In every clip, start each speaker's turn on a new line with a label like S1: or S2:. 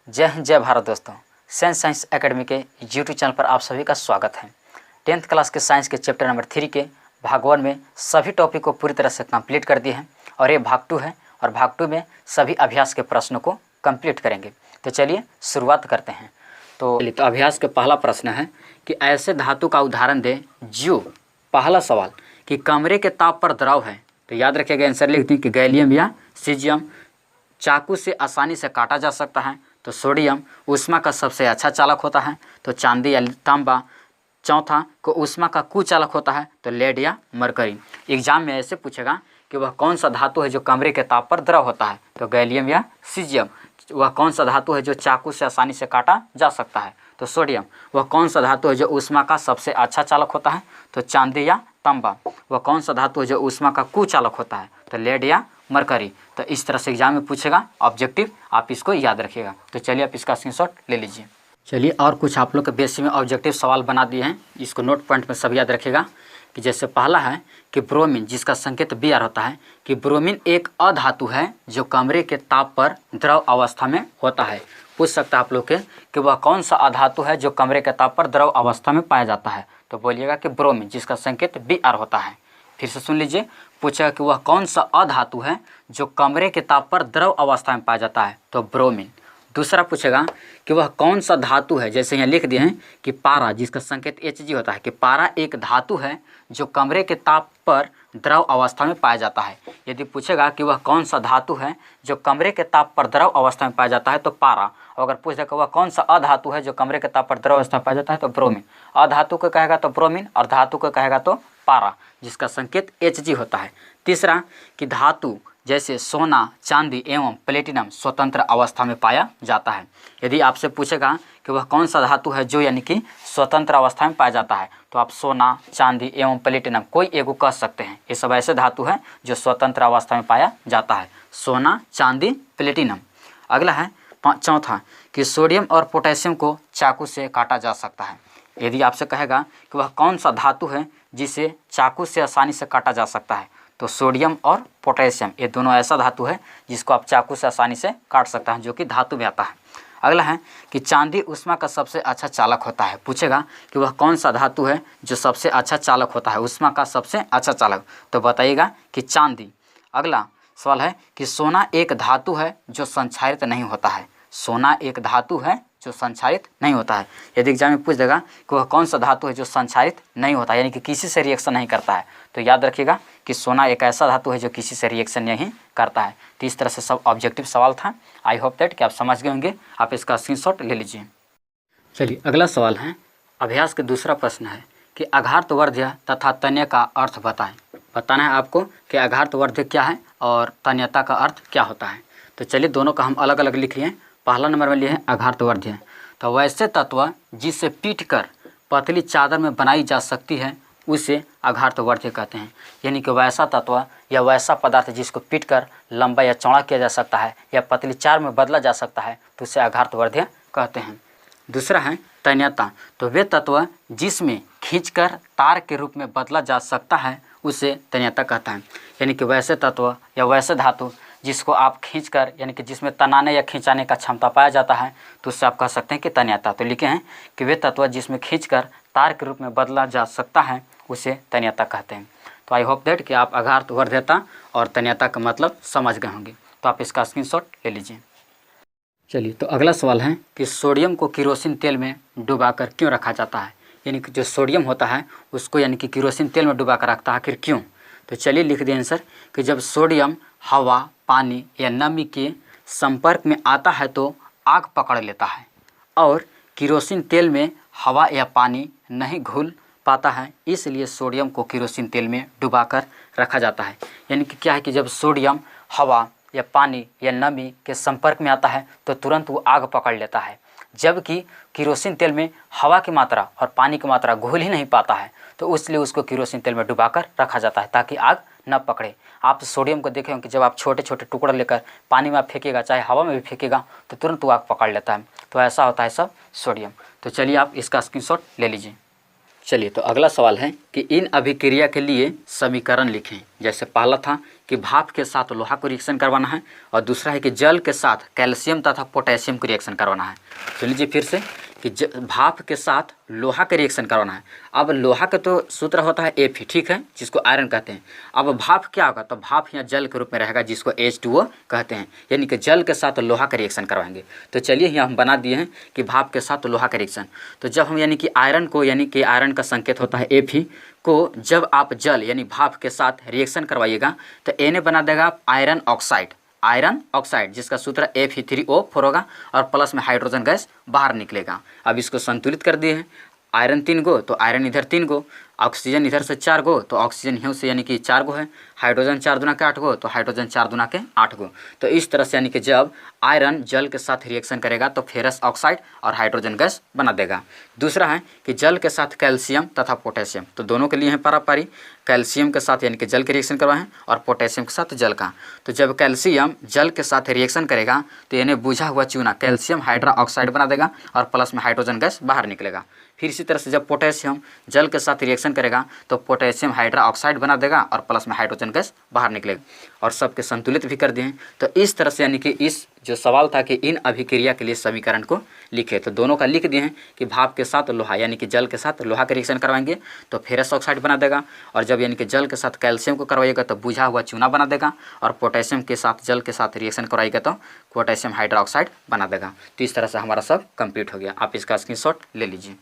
S1: जय हिंद जय भारत दोस्तों। साइंस एकेडमी के यूट्यूब चैनल पर आप सभी का स्वागत है। 10th क्लास के साइंस के चैप्टर नंबर 3 के भाग 1 में सभी टॉपिक को पूरी तरह से कंप्लीट कर दिए हैं और ये भाग 2 है और भाग 2 में सभी अभ्यास के प्रश्नों को कंप्लीट करेंगे। तो चलिए शुरुआत करते हैं। तो अभ्यास के पहला प्रश्न है कि ऐसे धातु का उदाहरण दें जो, पहला सवाल कि कमरे के ताप पर द्रव है। तो याद रखिएगा, आंसर लिख दें कि गैलियम या सीजियम। चाकू से आसानी से काटा जा सकता है तो सोडियम ऊष्मा का सबसे अच्छा चालक होता है तो चांदी या तांबा। चौथा को ऊष्मा का कुचालक होता है तो लेड या मरकरी। एग्जाम में ऐसे पूछेगा कि वह कौन सा धातु है जो कमरे के ताप पर द्रव होता है तो गैलियम या सीजियम। वह कौन सा धातु है जो चाकू से आसानी से काटा जा सकता है तो सोडियम। वह कौन सा धातु है जो ऊष्मा का सबसे अच्छा चालक होता है तो चांदी या तांबा। वह कौन सा धातु है जो ऊष्मा का कुचालक होता है तो लेड या मरकरी। तो इस तरह से एग्जाम में पूछेगा ऑब्जेक्टिव, आप इसको याद रखिएगा। तो चलिए आप इसका स्क्रीनशॉट ले लीजिए। चलिए और कुछ आप लोग के बेसिक में ऑब्जेक्टिव सवाल बना दिए हैं, इसको नोट पॉइंट में सब याद रखिएगा। कि जैसे पहला है कि ब्रोमीन, जिसका संकेत Br होता है, कि ब्रोमीन एक अधातु है जो कमरे के ताप पर द्रव अवस्था में होता है। पूछ सकता है आप लोग के कि वह कौन सा अधातु है जो कमरे के ताप पर द्रव अवस्था में पाया जाता है तो बोलिएगा कि ब्रोमीन, जिसका संकेत Br होता है। फिर से सुन लीजिए, पूछेगा कि वह कौन सा अधातु है जो कमरे के ताप पर द्रव अवस्था में पाया जाता है तो ब्रोमीन। दूसरा पूछेगा कि वह कौन सा धातु है, जैसे यहाँ लिख दिए हैं कि पारा, जिसका संकेत Hg होता है, कि पारा एक धातु है जो कमरे के ताप पर द्रव अवस्था में पाया जाता है। यदि पूछेगा कि वह कौन सा धातु है जो कमरे के ताप पर द्रव अवस्था में पाया जाता है तो पारा। और अगर पूछेगा कि वह कौन सा अधातु है जो कमरे के ताप पर द्रव अवस्था में पाया जाता है तो ब्रोमीन। अधातु को कहेगा तो ब्रोमीन और धातु को कहेगा तो पारा, जिसका संकेत Hg होता है। तीसरा कि धातु जैसे सोना, चांदी एवं प्लेटिनम स्वतंत्र अवस्था में पाया जाता है। यदि आपसे पूछेगा कि वह कौन सा धातु है जो यानी कि स्वतंत्र अवस्था में पाया जाता है तो आप सोना, चांदी एवं प्लेटिनम कोई एगो कह सकते हैं। ये सब ऐसे धातु है जो स्वतंत्र अवस्था में पाया जाता है, सोना, चांदी, प्लेटिनम। अगला है चौथा कि सोडियम और पोटेशियम को चाकू से काटा जा सकता है। यदि आपसे कहेगा कि वह कौन सा धातु है जिसे चाकू से आसानी से काटा जा सकता है तो सोडियम और पोटेशियम, ये दोनों ऐसा धातु है जिसको आप चाकू से आसानी से काट सकता है, जो कि धातु में आता है। अगला है कि चांदी ऊष्मा का सबसे अच्छा चालक होता है। पूछेगा कि वह कौन सा धातु है जो सबसे अच्छा चालक होता है, ऊष्मा का सबसे अच्छा चालक, तो बताइएगा कि चांदी। अगला सवाल है कि सोना एक धातु है जो संक्षारित नहीं होता है। सोना एक धातु है जो संक्षारित नहीं होता है। यदि एग्जाम में पूछ देगा कि वह कौन सा धातु है जो संक्षारित नहीं होता है, यानी कि किसी से रिएक्शन नहीं करता है, तो याद रखिएगा कि सोना एक ऐसा धातु है जो किसी से रिएक्शन नहीं करता है। तो इस तरह से सब ऑब्जेक्टिव सवाल था। आई होप दैट कि आप समझ गए होंगे। आप इसका स्क्रीनशॉट ले लीजिए। चलिए अगला सवाल है, अभ्यास के दूसरा प्रश्न है कि आघातवर्ध्य तथा तन्य का अर्थ बताएं। बताना है आपको कि आघातवर्ध्य क्या है और तन्यता का अर्थ क्या होता है। तो चलिए दोनों का हम अलग अलग लिख लिए। पहला नंबर में लिए है आघातवर्ध्य। तो वैसे तत्व जिसे पीट कर पतली चादर में बनाई जा सकती है उसे आघातवर्ध्य कहते हैं। यानी कि वैसा तत्व या वैसा पदार्थ जिसको पीट कर लंबा या चौड़ा किया जा सकता है या पतली चादर में बदला जा सकता है तो उसे आघातवर्ध्य कहते हैं। दूसरा है तन्यता। तो वे तत्व जिसमें खींचकर तार के रूप में बदला जा सकता है उसे तन्यता कहता है। यानी कि वैसे तत्व या वैसे धातु जिसको आप खींचकर, यानी कि जिसमें तनाने या खींचाने का क्षमता पाया जाता है तो उससे आप कह सकते हैं कि तन्यता। तो लिखे हैं कि वे तत्व जिसमें खींचकर तार के रूप में बदला जा सकता है उसे तन्यता कहते हैं। तो आई होप दैट कि आप आघातवर्ध्यता और तन्यता का मतलब समझ गए होंगे। तो आप इसका स्क्रीनशॉट ले लीजिए। चलिए तो अगला सवाल है कि सोडियम को केरोसिन तेल में डुबाकर क्यों रखा जाता है। यानी कि जो सोडियम होता है उसको यानी कि केरोसिन तेल में डुबाकर रखता है, आखिर क्यों। तो चलिए लिख दिए आंसर कि जब सोडियम हवा, पानी या नमी के संपर्क में आता है तो आग पकड़ लेता है और केरोसिन तेल में हवा या पानी नहीं घुल पाता है, इसलिए सोडियम को केरोसिन तेल में डुबाकर रखा जाता है। यानी कि क्या है कि जब सोडियम हवा या पानी या नमी के संपर्क में आता है तो तुरंत वो आग पकड़ लेता है, जबकि केरोसिन तेल में हवा की मात्रा और पानी की मात्रा घुल ही नहीं पाता है, तो इसलिए उसको केरोसिन तेल में डुबाकर रखा जाता है ताकि आग न पकड़े। आप सोडियम को देखे होंगे कि जब आप छोटे छोटे टुकड़े लेकर पानी में आप फेंकेगा, चाहे हवा में भी फेंकेगा, तो तुरंत वो आग पकड़ लेता है। तो ऐसा होता है सब सोडियम। तो चलिए आप इसका स्क्रीनशॉट ले लीजिए। चलिए, तो अगला सवाल है कि इन अभिक्रिया के लिए समीकरण लिखें। जैसे पहला था कि भाप के साथ लोहा को रिएक्शन करवाना है, और दूसरा है कि जल के साथ कैल्शियम तथा पोटेशियम को रिएक्शन करवाना है। तो लीजिए फिर से कि भाप के साथ लोहा का रिएक्शन करवाना है। अब लोहा का तो सूत्र होता है Fe, ठीक है, जिसको आयरन कहते हैं। अब भाप क्या होगा, तो भाप यहाँ जल के रूप में रहेगा, जिसको H2O कहते हैं, यानी कि जल के साथ लोहा का रिएक्शन करवाएंगे। तो चलिए यहाँ हम बना दिए हैं कि भाप के साथ लोहा का रिएक्शन। तो जब हम यानी कि आयरन को, यानी कि आयरन का संकेत होता है Fe को, जब आप जल यानी भाप के साथ रिएक्शन करवाइएगा तो Na बना देगा आयरन ऑक्साइड, आयरन ऑक्साइड, जिसका सूत्र Fe3O4 होगा, और प्लस में हाइड्रोजन गैस बाहर निकलेगा। अब इसको संतुलित कर दिए हैं, आयरन 3 गो तो आयरन इधर 3 गो, ऑक्सीजन इधर से 4 गो तो ऑक्सीजन यहाँ से यानी कि 4 गो है, हाइड्रोजन 4 दूना के 8 गो तो हाइड्रोजन 4 दूना के 8 गो। तो इस तरह से यानी कि जब आयरन जल के साथ रिएक्शन करेगा तो फेरस ऑक्साइड और हाइड्रोजन गैस बना देगा। दूसरा है कि जल के साथ कैल्शियम तथा पोटेशियम, तो दोनों के लिए है पारापारी, कैल्शियम के साथ यानी कि जल के रिएक्शन करवाएं और पोटेशियम के साथ जल का। तो जब कैल्शियम जल के साथ रिएक्शन करेगा तो यानी बुझा हुआ चूना कैल्शियम हाइड्रा ऑक्साइड बना देगा और प्लस में हाइड्रोजन गैस बाहर निकलेगा। फिर इसी तरह से जब पोटेशियम जल के साथ रिएक्शन करेगा तो पोटेशियम हाइड्रा ऑक्साइड बना देगा और प्लस में हाइड्रोजन गैस बाहर निकलेगा, और सबके संतुलित भी कर दिए हैं। तो इस तरह से यानी कि इस जो सवाल था कि इन अभिक्रिया के लिए समीकरण को लिखे, तो दोनों का लिख दिए हैं कि भाप के साथ लोहा यानी कि जल के साथ लोहा का रिएक्शन करवाएंगे तो फेरस ऑक्साइड बना देगा, और जब यानी कि जल के साथ कैल्शियम को करवाइएगा तो बुझा हुआ चूना बना देगा, और पोटेशियम के साथ जल के साथ रिएक्शन करवाइएगा तो पोटेशियम हाइड्रोक्साइड बना देगा। तो इस तरह से हमारा सब कंप्लीट हो गया। आप इसका स्क्रीनशॉट ले लीजिए।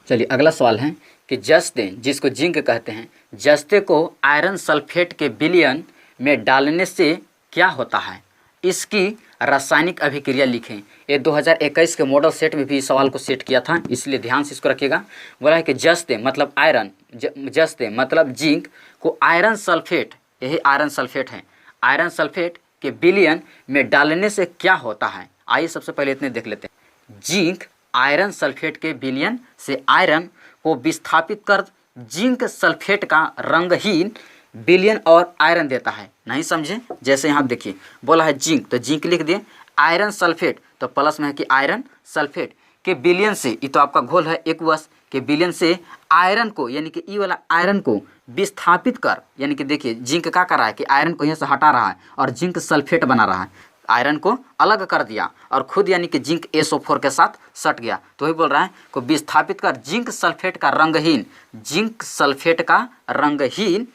S1: चलिए अगला सवाल है कि जस्ते, जिसको जिंक कहते हैं, जस्ते को आयरन सल्फेट के विलयन में डालने से क्या होता है, इसकी रासायनिक अभिक्रिया लिखें। ये 2021 के मॉडल सेट में भी इस सवाल को सेट किया था, इसलिए ध्यान से इसको रखिएगा। बोला है कि जस्ते मतलब आयरन, जस्ते मतलब जिंक को आयरन सल्फेट, यही आयरन सल्फेट है, आयरन सल्फेट के विलयन में डालने से क्या होता है। आइए सबसे पहले इतने देख लेते हैं। जिंक आयरन सल्फेट के विलयन से आयरन को विस्थापित कर जिंक सल्फेट का रंगहीन विलयन और आयरन देता है। नहीं समझे, जैसे यहाँ देखिए बोला है जिंक, तो जिंक लिख दिए, आयरन सल्फेट तो प्लस में है कि आयरन सल्फेट के विलयन से, ये तो आपका घोल है एक्वस के विलयन से आयरन को यानी कि ई वाला आयरन को विस्थापित कर, यानी कि देखिए जिंक क्या कर रहा है कि आयरन को यहाँ से हटा रहा है और जिंक सल्फेट बना रहा है, आयरन को अलग कर दिया और खुद यानी कि जिंक SO4 के साथ सट गया। तो वही बोल रहा है को विस्थापित कर जिंक सल्फेट का रंगहीन, जिंक सल्फेट का रंगहीन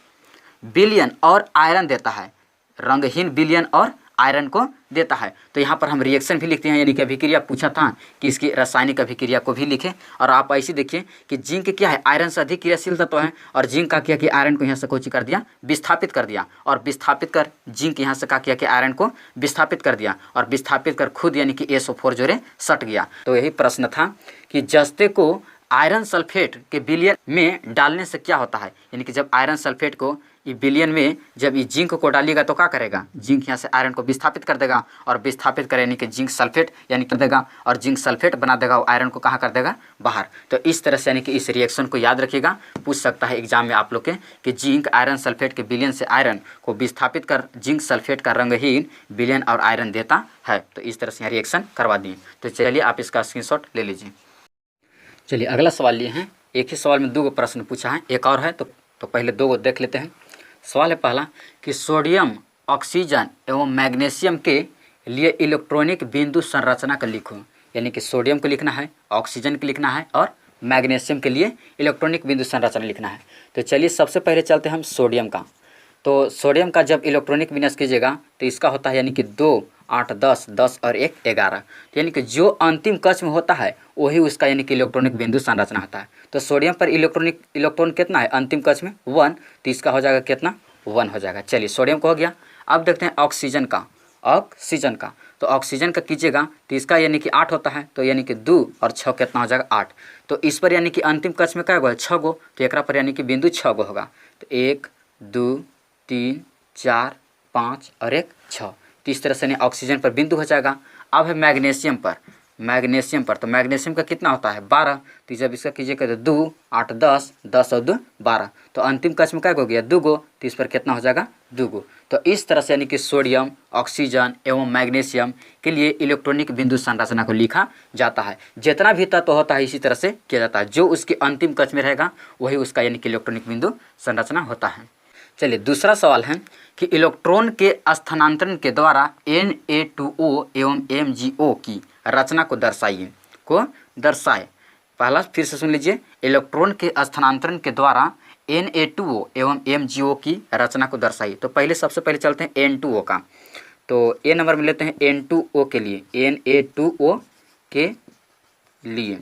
S1: विलयन और आयरन देता है, रंगहीन विलयन और आयरन को देता है। तो यहाँ पर हम रिएक्शन भी लिखते हैं, यानी कि अभिक्रिया पूछा था कि इसकी रासायनिक अभिक्रिया को भी लिखें। और आप ऐसे देखिए कि जिंक क्या है, आयरन से अधिक क्रियाशील तत्व है, और जिंक का किया कि आयरन को यहाँ से कोची कर दिया, विस्थापित कर दिया, और विस्थापित कर जिंक यहाँ से क्या किया कि आयरन को विस्थापित कर दिया, और विस्थापित कर खुद यानी कि SO4 जोड़े सट गया। तो यही प्रश्न था कि जस्ते को आयरन सल्फेट के विलयन में डालने से क्या होता है, यानी कि जब आयरन सल्फेट को ये विलयन में जब ये जिंक को डालिएगा तो क्या करेगा, जिंक यहाँ से आयरन को विस्थापित कर देगा, और विस्थापित करे यानी कि जिंक सल्फेट यानी कर देगा, और जिंक सल्फेट बना देगा और आयरन को कहाँ कर देगा, बाहर। तो इस तरह से यानी कि इस रिएक्शन को याद रखिएगा, पूछ सकता है एग्जाम में आप लोग के कि जिंक आयरन सल्फेट के विलयन से आयरन को विस्थापित कर जिंक सल्फेट का रंगहीन विलयन और आयरन देता है। तो इस तरह से यहाँ रिएक्शन करवा दिए। तो चलिए आप इसका स्क्रीनशॉट ले लीजिए। चलिए अगला सवाल लिए हैं, एक ही सवाल में 2 प्रश्न पूछा है, एक और है तो पहले 2 देख लेते हैं। सवाल है पहला कि सोडियम, ऑक्सीजन एवं मैग्नीशियम के लिए इलेक्ट्रॉनिक बिंदु संरचना का लिखो, यानी कि सोडियम को लिखना है, ऑक्सीजन को लिखना है और मैग्नीशियम के लिए इलेक्ट्रॉनिक बिंदु संरचना लिखना है। तो चलिए सबसे पहले चलते हैं हम सोडियम का। तो सोडियम का जब इलेक्ट्रॉनिक विन्यास कीजिएगा तो इसका होता है यानी कि 2, 8, 10, 10 और 1, 11। तो यानी कि जो अंतिम कक्ष में होता है वही उसका यानी कि इलेक्ट्रॉनिक बिंदु संरचना होता है। तो सोडियम पर इलेक्ट्रॉन कितना है अंतिम कक्ष में 1, तो इसका हो जाएगा कितना, 1 हो जाएगा। चलिए सोडियम का हो गया। अब देखते हैं ऑक्सीजन का। तो ऑक्सीजन का कीजिएगा तो इसका यानी कि 8 होता है, तो यानी कि 2 और 6 कितना हो जाएगा, 8। तो इस पर यानी कि अंतिम कक्ष में क्या गो है, 6 गो, तो एक पर यानी कि बिंदु 6 गो होगा। तो 1, 2, 3, 4, 5 और 1, 6। तो इस तरह से ऑक्सीजन पर बिंदु हो जाएगा। अब है मैग्नीशियम पर। मैग्नीशियम पर, तो मैग्नीशियम का कितना होता है 12, तो जब इसका कीजिएगा तो 2 8 10, 10 और 2 12, तो अंतिम कक्ष में क्या हो गया 2 गो, तो इस पर कितना हो जाएगा 2 गो। तो इस तरह से यानी कि सोडियम, ऑक्सीजन एवं मैग्नीशियम के लिए इलेक्ट्रॉनिक बिंदु संरचना को लिखा जाता है। जितना भी तत्व होता है इसी तरह से किया जाता है, जो उसके अंतिम कक्ष में रहेगा वही उसका यानी कि इलेक्ट्रॉनिक बिंदु संरचना होता है। चलिए दूसरा सवाल है कि इलेक्ट्रॉन के स्थानांतरण के द्वारा Na2O एवं MgO की रचना को दर्शाए। पहला फिर से सुन लीजिए, इलेक्ट्रॉन के स्थानांतरण के द्वारा Na2O एवं MgO की रचना को दर्शाइए। तो पहले सबसे पहले चलते हैं N2O का, तो ए नंबर में लेते हैं N2O के लिए, Na2O के लिए।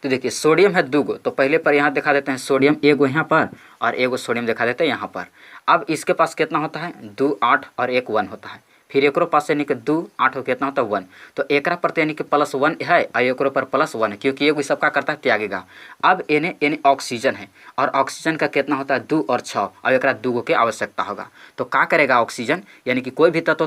S1: तो देखिए सोडियम है 2 गो, तो पहले पर यहाँ दिखा देते हैं सोडियम 1 गो यहाँ पर और 1 गो सोडियम दिखा देते हैं यहाँ पर। अब इसके पास कितना होता है 2 8 और 1 1 होता है, फिर एकरो पास यानी कि 2 8 हो कितना होता है 1, तो एकरा पर यानी कि +1 है और एकरो पर +1 है, क्योंकि एगो सबका करता है त्यागेगा। अब Na ऑक्सीजन है और ऑक्सीजन का कितना होता है 2 और 6 और एकरा 2 गो की आवश्यकता होगा। तो क्या करेगा ऑक्सीजन, यानी कि कोई भी तत्व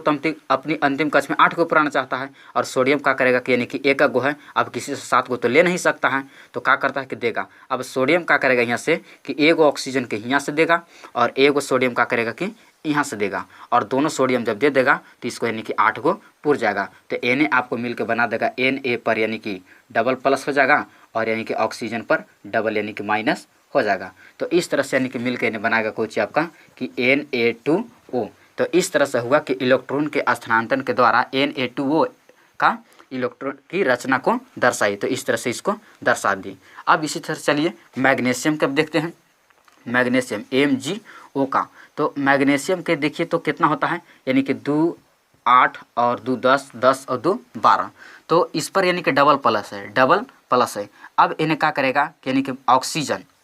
S1: अपनी अंतिम कक्ष में 8 गो पुराना चाहता है, और सोडियम क्या करेगा कि यानी कि 1 गो है, अब किसी से 7 गो तो ले नहीं सकता है, तो क्या करता है कि देगा। अब सोडियम क्या करेगा यहाँ से कि 1 गो ऑक्सीजन के यहाँ से देगा और 1 गो सोडियम क्या करेगा कि यहाँ से देगा, और दोनों सोडियम जब दे देगा तो इसको यानी कि 8 गो पुर जाएगा। तो Na आपको मिलकर बना देगा Na पर यानी कि डबल प्लस हो जाएगा और यानी कि ऑक्सीजन पर डबल यानी कि माइनस हो जाएगा। तो इस तरह से यानी कि मिलकर इन्हें बनाएगा कोई आपका कि Na2O। तो इस तरह से हुआ कि इलेक्ट्रॉन के स्थानांतरण के द्वारा Na2O का इलेक्ट्रॉन की रचना को दर्शाई। तो इस तरह से इसको दर्शा दी। अब इसी तरह चलिए मैग्नीशियम कब देखते हैं, मैग्नीशियम MgO का, तो मैग्नीशियम के देखिए तो कितना होता है यानी कि 2 8 और 2 10, 10 और 2 12, तो इस पर यानी कि डबल प्लस है। अब इन्हें क्या करेगा कि यानी कि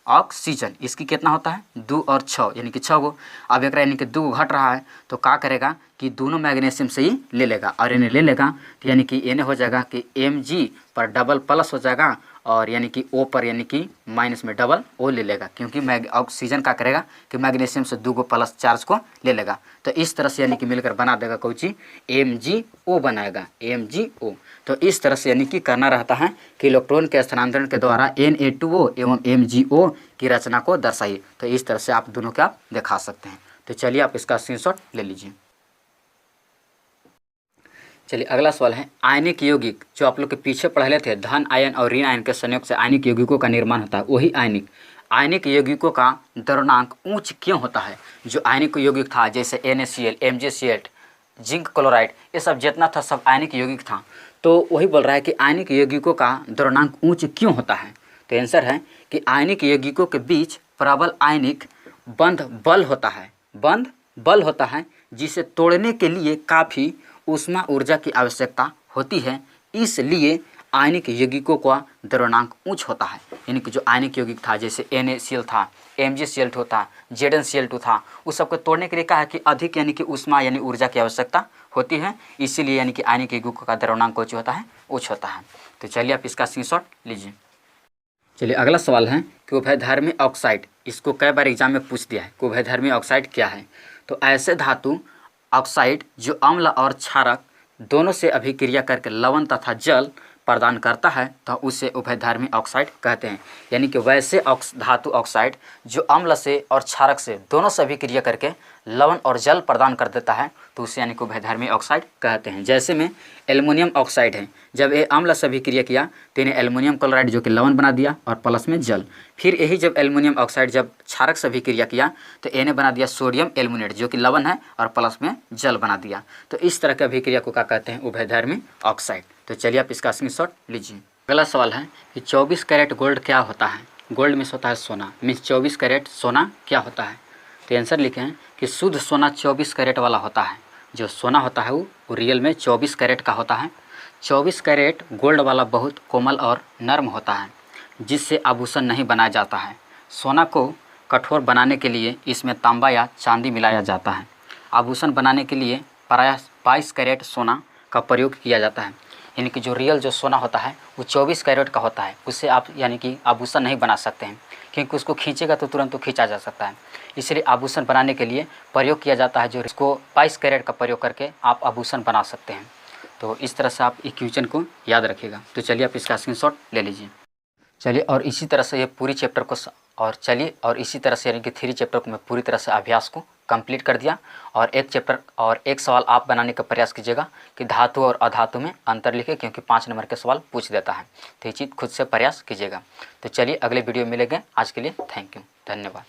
S1: ऑक्सीजन इसकी कितना होता है 2 और 6 यानी कि 6 गो। अब एक यानी कि 2 गो घट रहा है, तो क्या करेगा कि दोनों मैग्नीशियम से ही ले लेगा और इन्हें ले लेगा, तो यानी कि इन्हें हो जाएगा कि Mg पर डबल प्लस हो जाएगा और यानी कि O पर यानी कि माइनस में डबल O ले लेगा, क्योंकि ऑक्सीजन का करेगा कि मैग्नीशियम से 2 गो प्लस चार्ज को ले लेगा। तो इस तरह से यानी कि मिलकर बना देगा कोई चीज़ MgO बनाएगा, MgO। तो इस तरह से यानी कि करना रहता है कि इलेक्ट्रॉन के स्थानांतरण के द्वारा Na2O एवं MgO की रचना को दर्शाइए। तो इस तरह से आप दोनों के आप दिखा सकते हैं। तो चलिए आप इसका स्क्रीनशॉट ले लीजिए। चलिए अगला सवाल है आयनिक यौगिक, जो आप लोग के पीछे पढ़ लेते थे धन आयन और ऋण आयन के संयोग से आयनिक यौगिकों का निर्माण होता है, वही आयनिक यौगिकों का द्रव्यमाप उच्च क्यों होता है। जो आयनिक यौगिक था जैसे NaCl, MgCl, जिंक क्लोराइड, ये सब जितना था सब आयनिक यौगिक था। तो वही बोल रहा है कि आयनिक यौगिकों का द्रव्यमाप उच्च क्यों होता है। तो आंसर है कि आयनिक यौगिकों के बीच प्रबल आयनिक बंध बल होता है, जिसे तोड़ने के लिए काफ़ी ऊष्मा ऊर्जा की आवश्यकता होती है, इसलिए आयनिक यौगिकों का द्रव्यमाप उच्च होता है। यानी कि जो आयनिक यौगिक था जैसे NaCl था, MgCl2 था, ZnCl2 था, उस सबको तोड़ने के लिए कहा है कि अधिक यानी कि ऊष्मा यानी ऊर्जा की आवश्यकता होती है, इसीलिए यानी कि आयनिक यौगिकों का द्रव्यमाप उच्च होता है। तो चलिए आप इसका स्क्रीनशॉट लीजिए। चलिए अगला सवाल है कि उभयधर्मी ऑक्साइड, इसको कई बार एग्जाम में पूछ दिया है कि उभयधर्मी ऑक्साइड क्या है। तो ऐसे धातु ऑक्साइड जो अम्ल और क्षारक दोनों से अभिक्रिया करके लवण तथा जल प्रदान करता है, तो उसे उभयधर्मी ऑक्साइड कहते हैं। यानी कि वैसे धातु ऑक्साइड जो अम्ल से और क्षारक से दोनों से अभिक्रिया करके लवण और जल प्रदान कर देता है, तो उसे यानी कि उभयधर्मी ऑक्साइड कहते हैं। जैसे में एल्युमिनियम ऑक्साइड है, जब ये अम्ल से अभिक्रिया किया तो इन्हें एल्युमिनियम क्लोराइड जो कि लवण बना दिया और प्लस में जल। फिर यही जब एल्युमिनियम ऑक्साइड जब क्षारक से अभिक्रिया किया तो इन्हें बना दिया सोडियम एल्युमिनेट जो कि लवण है और प्लस में जल बना दिया। तो इस तरह की अभिक्रिया को क्या कहते हैं, उभयधर्मी ऑक्साइड। तो चलिए आप इसका स्क्रीनशॉट लीजिए। अगला सवाल है कि 24 कैरेट गोल्ड क्या होता है। गोल्ड मीन्स होता है सोना, मीन्स 24 कैरेट सोना क्या होता है। तो आंसर लिखे हैं कि शुद्ध सोना 24 कैरेट वाला होता है। जो सोना होता है वो रियल में 24 कैरेट का होता है। 24 कैरेट गोल्ड वाला बहुत कोमल और नर्म होता है, जिससे आभूषण नहीं बनाया जाता है। सोना को कठोर बनाने के लिए इसमें तांबा या चांदी मिलाया जाता है। आभूषण बनाने के लिए प्रायः 22 कैरेट सोना का प्रयोग किया जाता है। यानी कि जो रियल जो सोना होता है वो 24 कैरेट का होता है। उससे आप यानी कि आभूषण नहीं बना सकते हैं, क्योंकि उसको खींचेगा तो तुरंत तो खींचा जा सकता है। इसलिए आभूषण बनाने के लिए प्रयोग किया जाता है जो इसको 22 कैरेट का प्रयोग करके आप आभूषण बना सकते हैं। तो इस तरह से आप इक्वेशन को याद रखिएगा। तो चलिए आप इसका स्क्रीनशॉट ले लीजिए। चलिए और इसी तरह से ये पूरी चैप्टर को और इसी तरह से यानी कि 3 चैप्टर को मैं पूरी तरह से अभ्यास को कंप्लीट कर दिया। और एक चैप्टर और एक सवाल आप बनाने का प्रयास कीजिएगा कि धातु और अधातु में अंतर लिखें, क्योंकि 5 नंबर के सवाल पूछ देता है। तो ये चीज़ खुद से प्रयास कीजिएगा। तो चलिए अगले वीडियो में मिलेंगे। आज के लिए थैंक यू, धन्यवाद।